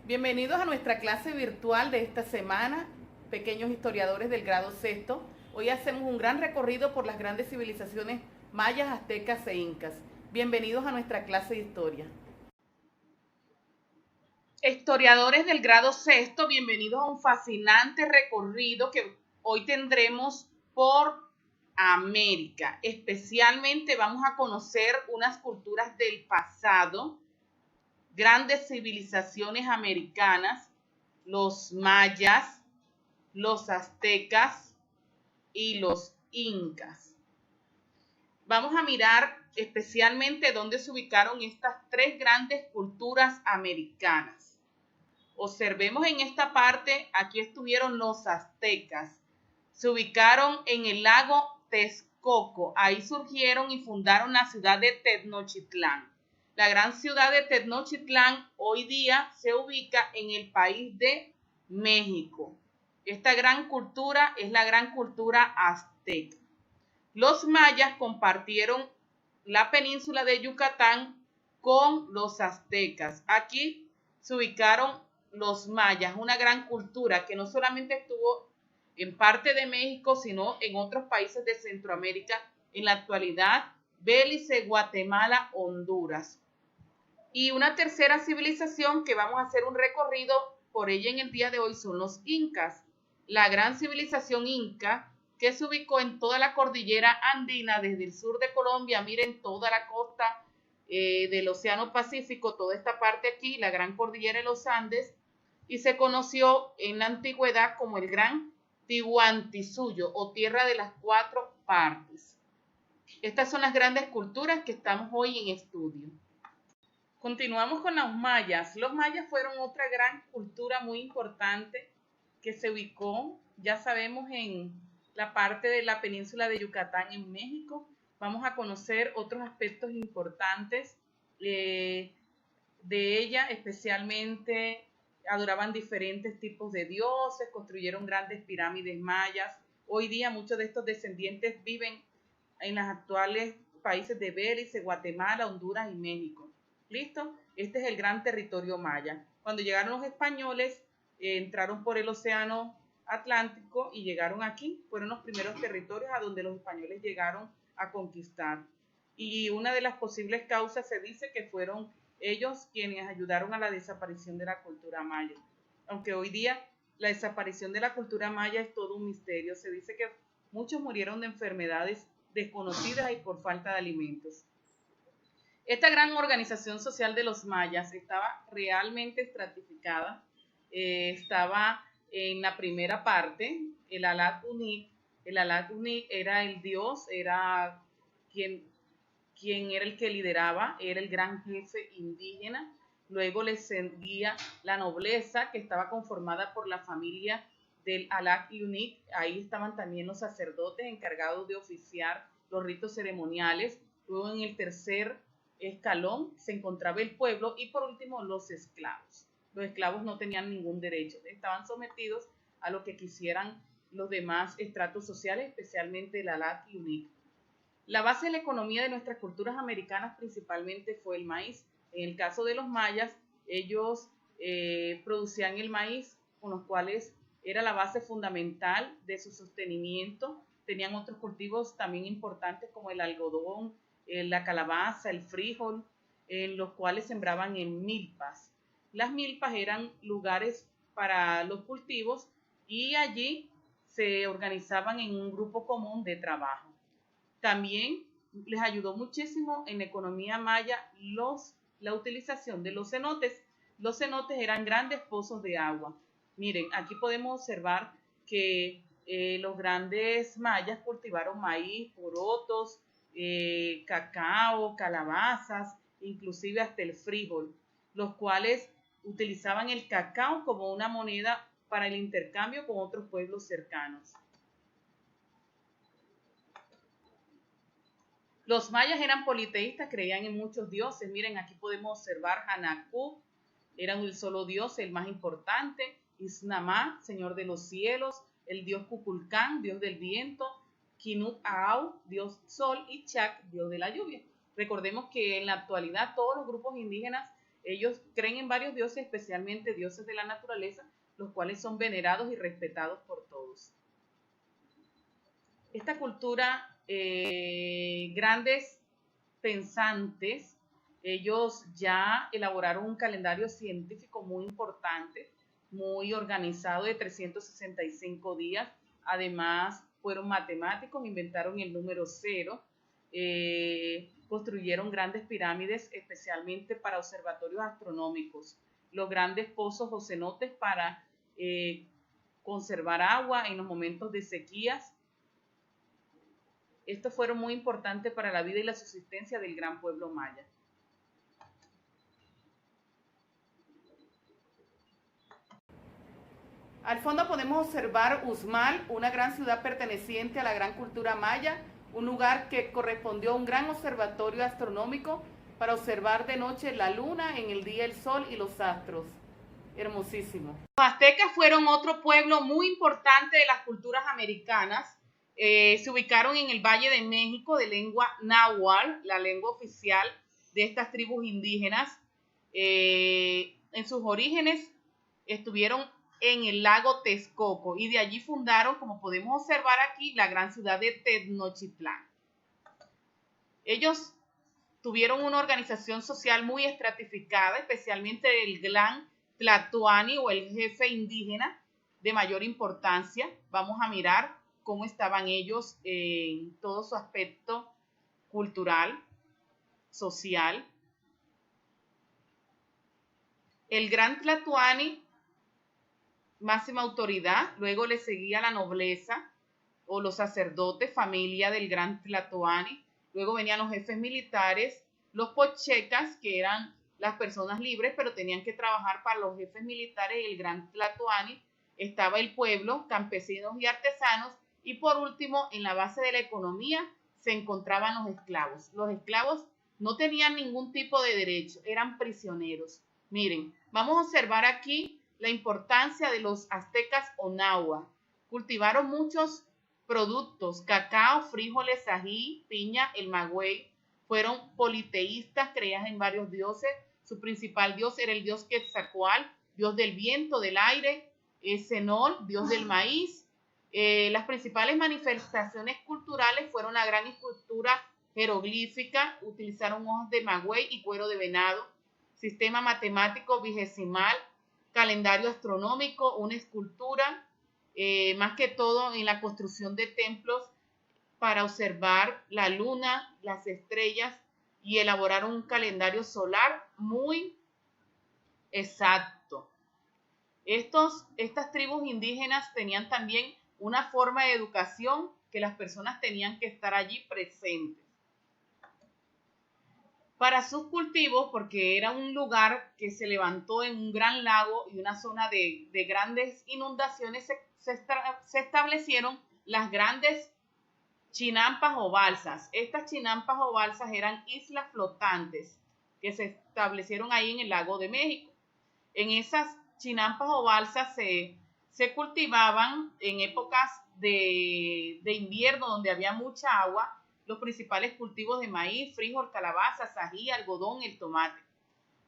Bienvenidos a nuestra clase virtual de esta semana, pequeños historiadores del grado sexto. Hoy hacemos un gran recorrido por las grandes civilizaciones mayas, aztecas e incas. Bienvenidos a nuestra clase de historia. Historiadores del grado sexto, bienvenidos a un fascinante recorrido que hoy tendremos por América. Especialmente vamos a conocer unas culturas del pasado, grandes civilizaciones americanas, los mayas, los aztecas y los incas. Vamos a mirar especialmente dónde se ubicaron estas tres grandes culturas americanas. Observemos en esta parte, aquí estuvieron los aztecas. Se ubicaron en el lago Texcoco. Ahí surgieron y fundaron la ciudad de Tenochtitlán. La gran ciudad de Tenochtitlán hoy día se ubica en el país de México. Esta gran cultura es la gran cultura azteca. Los mayas compartieron la península de Yucatán con los aztecas. Aquí se ubicaron los mayas, una gran cultura que no solamente estuvo en parte de México, sino en otros países de Centroamérica, en la actualidad, Belice, Guatemala, Honduras. Y una tercera civilización que vamos a hacer un recorrido por ella en el día de hoy son los incas. La gran civilización inca que se ubicó en toda la cordillera andina, desde el sur de Colombia, miren toda la costa del Océano Pacífico, toda esta parte aquí, la gran cordillera de los Andes, y se conoció en la antigüedad como el Gran Tihuantinsuyo o Tierra de las Cuatro Partes. Estas son las grandes culturas que estamos hoy en estudio. Continuamos con los mayas. Los mayas fueron otra gran cultura muy importante que se ubicó, ya sabemos, en la parte de la península de Yucatán en México. Vamos a conocer otros aspectos importantes de ella, especialmente adoraban diferentes tipos de dioses, construyeron grandes pirámides mayas. Hoy día muchos de estos descendientes viven en los actuales países de Belice, Guatemala, Honduras y México. ¿Listo? Este es el gran territorio maya. Cuando llegaron los españoles, entraron por el océano Atlántico y llegaron aquí. Fueron los primeros territorios a donde los españoles llegaron a conquistar. Y una de las posibles causas se dice que fueron ellos quienes ayudaron a la desaparición de la cultura maya. Aunque hoy día la desaparición de la cultura maya es todo un misterio. Se dice que muchos murieron de enfermedades desconocidas y por falta de alimentos. Esta gran organización social de los mayas estaba realmente estratificada. Estaba en la primera parte, el Alat Unik. El Alat Unik era el dios, era quien era el que lideraba, era el gran jefe indígena. Luego le seguía la nobleza, que estaba conformada por la familia del Alat Unik. Ahí estaban también los sacerdotes encargados de oficiar los ritos ceremoniales. Luego en el tercer escalón se encontraba el pueblo y por último los esclavos. Los esclavos no tenían ningún derecho, estaban sometidos a lo que quisieran los demás estratos sociales, especialmente el Alat Unik. La base de la economía de nuestras culturas americanas principalmente fue el maíz. En el caso de los mayas, ellos producían el maíz, con los cuales era la base fundamental de su sostenimiento. Tenían otros cultivos también importantes como el algodón, la calabaza, el frijol, en los cuales sembraban en milpas. Las milpas eran lugares para los cultivos y allí se organizaban en un grupo común de trabajo. También les ayudó muchísimo en la economía maya la utilización de los cenotes. Los cenotes eran grandes pozos de agua. Miren, aquí podemos observar que los grandes mayas cultivaron maíz, porotos, cacao, calabazas, inclusive hasta el frijol, los cuales utilizaban el cacao como una moneda para el intercambio con otros pueblos cercanos. Los mayas eran politeístas, creían en muchos dioses. Miren, aquí podemos observar Hanakú, era un solo dios, el más importante. Isnamá, señor de los cielos. El dios Kukulcán, dios del viento. Kinut Aau, dios sol. Y Chac, dios de la lluvia. Recordemos que en la actualidad todos los grupos indígenas Ellos creen en varios dioses, especialmente dioses de la naturaleza, los cuales son venerados y respetados por todos. Esta cultura, grandes pensantes, ellos ya elaboraron un calendario científico muy importante, muy organizado de 365 días. Además, fueron matemáticos, inventaron el número cero, construyeron grandes pirámides especialmente para observatorios astronómicos, los grandes pozos o cenotes para conservar agua en los momentos de sequías. Estos fueron muy importantes para la vida y la subsistencia del gran pueblo maya. Al fondo podemos observar Uxmal, una gran ciudad perteneciente a la gran cultura maya, un lugar que correspondió a un gran observatorio astronómico para observar de noche la luna, en el día el sol y los astros. Hermosísimo. Los aztecas fueron otro pueblo muy importante de las culturas americanas. Se ubicaron en el Valle de México, de lengua náhuatl, la lengua oficial de estas tribus indígenas. En sus orígenes estuvieron en el lago Texcoco y de allí fundaron, como podemos observar aquí, la gran ciudad de Tenochtitlán. Ellos tuvieron una organización social muy estratificada, especialmente el clan Tlatoani o el jefe indígena de mayor importancia. Vamos a mirar cómo estaban ellos en todo su aspecto cultural, social. El gran Tlatoani, máxima autoridad, luego le seguía la nobleza o los sacerdotes, familia del gran Tlatoani, luego venían los jefes militares, los pochecas, que eran las personas libres, pero tenían que trabajar para los jefes militares y el gran Tlatoani, estaba el pueblo, campesinos y artesanos, y por último, en la base de la economía, se encontraban los esclavos. Los esclavos no tenían ningún tipo de derecho, eran prisioneros. Miren, vamos a observar aquí la importancia de los aztecas o náhuatl. Cultivaron muchos productos, cacao, frijoles, ají, piña, el maguey. Fueron politeístas, creían en varios dioses. Su principal dios era el dios Quetzalcóatl, dios del viento, del aire, Zenol, dios del maíz. Las principales manifestaciones culturales fueron la gran escultura jeroglífica, utilizaron hojas de maguey y cuero de venado, sistema matemático vigesimal, calendario astronómico, una escultura, más que todo en la construcción de templos para observar la luna, las estrellas y elaborar un calendario solar muy exacto. Estas tribus indígenas tenían también una forma de educación que las personas tenían que estar allí presentes. Para sus cultivos, porque era un lugar que se levantó en un gran lago y una zona de grandes inundaciones, se establecieron las grandes chinampas o balsas. Estas chinampas o balsas eran islas flotantes que se establecieron ahí en el lago de México. En esas chinampas o balsas se cultivaban en épocas de invierno donde había mucha agua los principales cultivos de maíz, frijol, calabaza, ají, algodón, el tomate.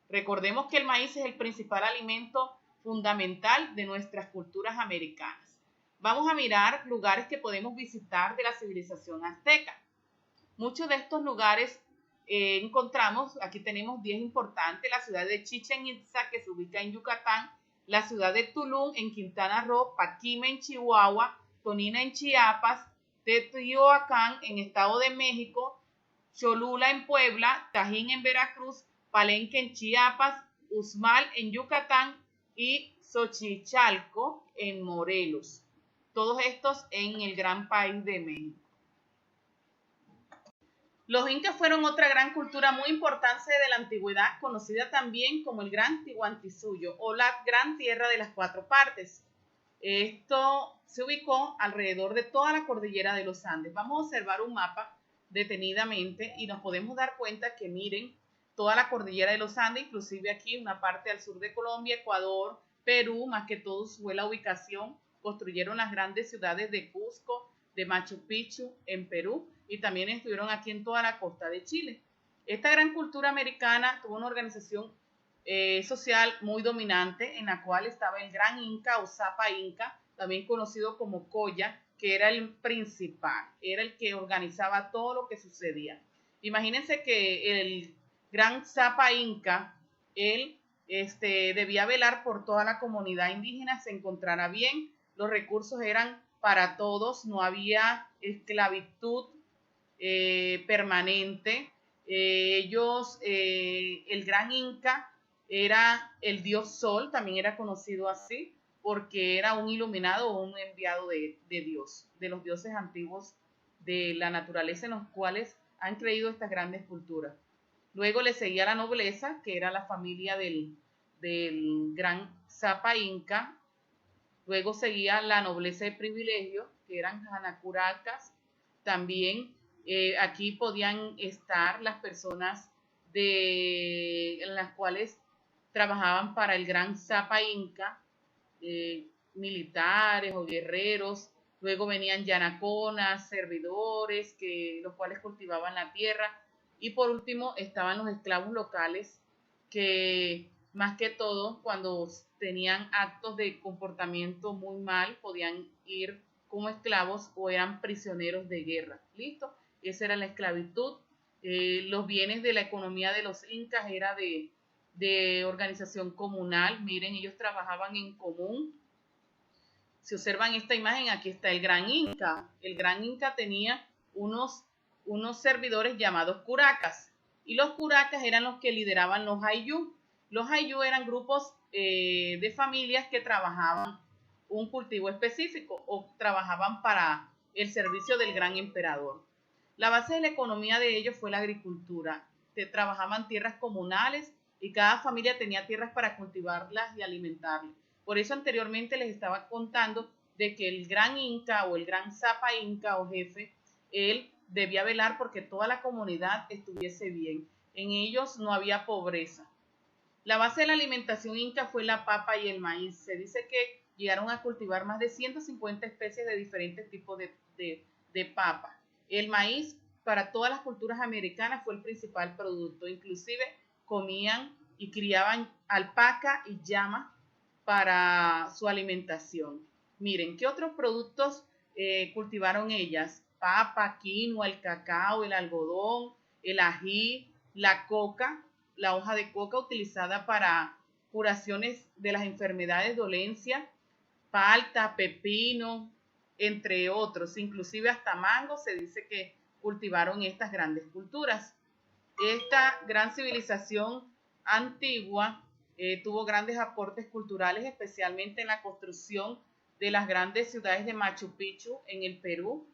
Recordemos que el maíz es el principal alimento fundamental de nuestras culturas americanas. Vamos a mirar lugares que podemos visitar de la civilización azteca. Muchos de estos lugares encontramos, aquí tenemos 10 importantes, la ciudad de Chichén Itzá, que se ubica en Yucatán, la ciudad de Tulum en Quintana Roo, Paquime en Chihuahua, Tonina en Chiapas, Teotihuacán en Estado de México, Cholula en Puebla, Tajín en Veracruz, Palenque en Chiapas, Uxmal en Yucatán y Xochicalco en Morelos. Todos estos en el gran país de México. Los incas fueron otra gran cultura muy importante de la antigüedad, conocida también como el Gran Tihuantinsuyo o la Gran Tierra de las Cuatro Partes. Esto se ubicó alrededor de toda la cordillera de los Andes. Vamos a observar un mapa detenidamente y nos podemos dar cuenta que miren toda la cordillera de los Andes, inclusive aquí una parte al sur de Colombia, Ecuador, Perú, más que todo fue la ubicación. Construyeron las grandes ciudades de Cusco, de Machu Picchu en Perú y también estuvieron aquí en toda la costa de Chile. Esta gran cultura americana tuvo una organización social muy dominante, en la cual estaba el Gran Inca o Zapa Inca, también conocido como Coya, que era el principal, era el que organizaba todo lo que sucedía. Imagínense que el Gran Zapa Inca, él debía velar por toda la comunidad indígena, se encontrara bien, los recursos eran para todos, no había esclavitud permanente. El Gran Inca era el dios Sol, también era conocido así, porque era un iluminado o un enviado de Dios, de los dioses antiguos de la naturaleza en los cuales han creído estas grandes culturas. Luego le seguía la nobleza, que era la familia del Gran Zapa Inca. Luego seguía la nobleza de privilegio, que eran Hanacuracas. También aquí podían estar las personas en las cuales trabajaban para el Gran Zapa Inca, militares o guerreros. Luego venían yanaconas, servidores, los cuales cultivaban la tierra. Y por último estaban los esclavos locales, que más que todo cuando tenían actos de comportamiento muy mal podían ir como esclavos o eran prisioneros de guerra. ¿Listo? Esa era la esclavitud. Los bienes de la economía de los incas era de organización comunal. Miren, ellos trabajaban en común. Si observan esta imagen, aquí está el Gran Inca. El Gran Inca tenía unos servidores llamados curacas. Y los curacas eran los que lideraban los ayllú. Los ayllú eran grupos de familias que trabajaban un cultivo específico o trabajaban para el servicio del gran emperador. La base de la economía de ellos fue la agricultura. Trabajaban tierras comunales y cada familia tenía tierras para cultivarlas y alimentarlas. Por eso anteriormente les estaba contando de que el Gran Inca o el Gran Zapa Inca o jefe, él debía velar porque toda la comunidad estuviese bien. En ellos no había pobreza. La base de la alimentación inca fue la papa y el maíz. Se dice que llegaron a cultivar más de 150 especies de diferentes tipos de papa. El maíz para todas las culturas americanas fue el principal producto. Inclusive comían y criaban alpaca y llama para su alimentación. Miren, ¿qué otros productos cultivaron ellas? Papa, quinoa, el cacao, el algodón, el ají, la coca, la hoja de coca utilizada para curaciones de las enfermedades, dolencias, palta, pepino, entre otros. Inclusive hasta mango se dice que cultivaron estas grandes culturas. Esta gran civilización antigua tuvo grandes aportes culturales, especialmente en la construcción de las grandes ciudades de Machu Picchu en el Perú,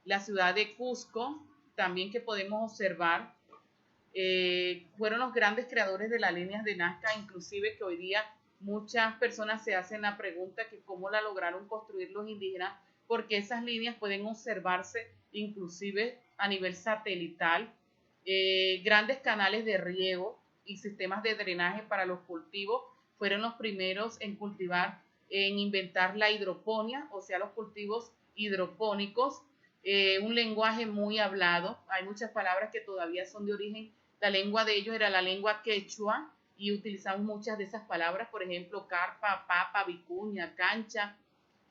la ciudad de Cusco, también que podemos observar, fueron los grandes creadores de las líneas de Nazca, inclusive que hoy día muchas personas se hacen la pregunta que cómo la lograron construir los indígenas, porque esas líneas pueden observarse inclusive a nivel satelital. Grandes canales de riego y sistemas de drenaje para los cultivos fueron los primeros en cultivar, en inventar la hidroponía, o sea, los cultivos hidropónicos, un lenguaje muy hablado. Hay muchas palabras que todavía son de origen. La lengua de ellos era la lengua quechua y utilizamos muchas de esas palabras, por ejemplo, carpa, papa, vicuña, cancha.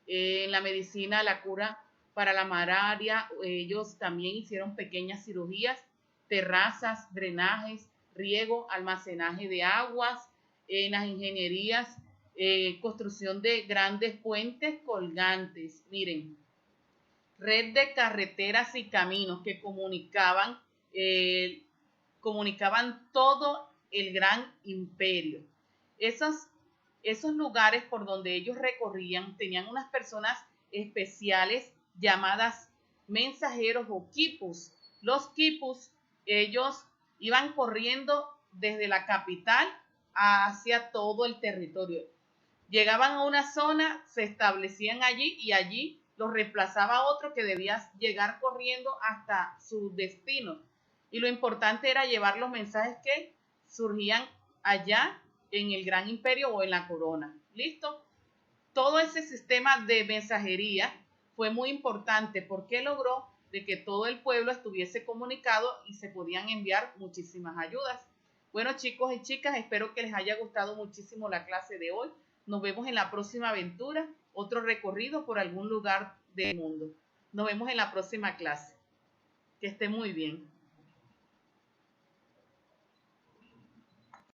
En la medicina, la cura para la malaria, ellos también hicieron pequeñas cirugías, terrazas, drenajes, riego, almacenaje de aguas, en las ingenierías, construcción de grandes puentes colgantes. Miren, red de carreteras y caminos que comunicaban todo el gran imperio. Esos lugares por donde ellos recorrían tenían unas personas especiales llamadas mensajeros o quipus. Los quipus, ellos iban corriendo desde la capital hacia todo el territorio. Llegaban a una zona, se establecían allí y allí los reemplazaba otro que debía llegar corriendo hasta su destino. Y lo importante era llevar los mensajes que surgían allá en el gran imperio o en la corona. ¿Listo? Todo ese sistema de mensajería fue muy importante porque logró de que todo el pueblo estuviese comunicado y se podían enviar muchísimas ayudas. Bueno, chicos y chicas, espero que les haya gustado muchísimo la clase de hoy. Nos vemos en la próxima aventura, otro recorrido por algún lugar del mundo. Nos vemos en la próxima clase. Que esté muy bien.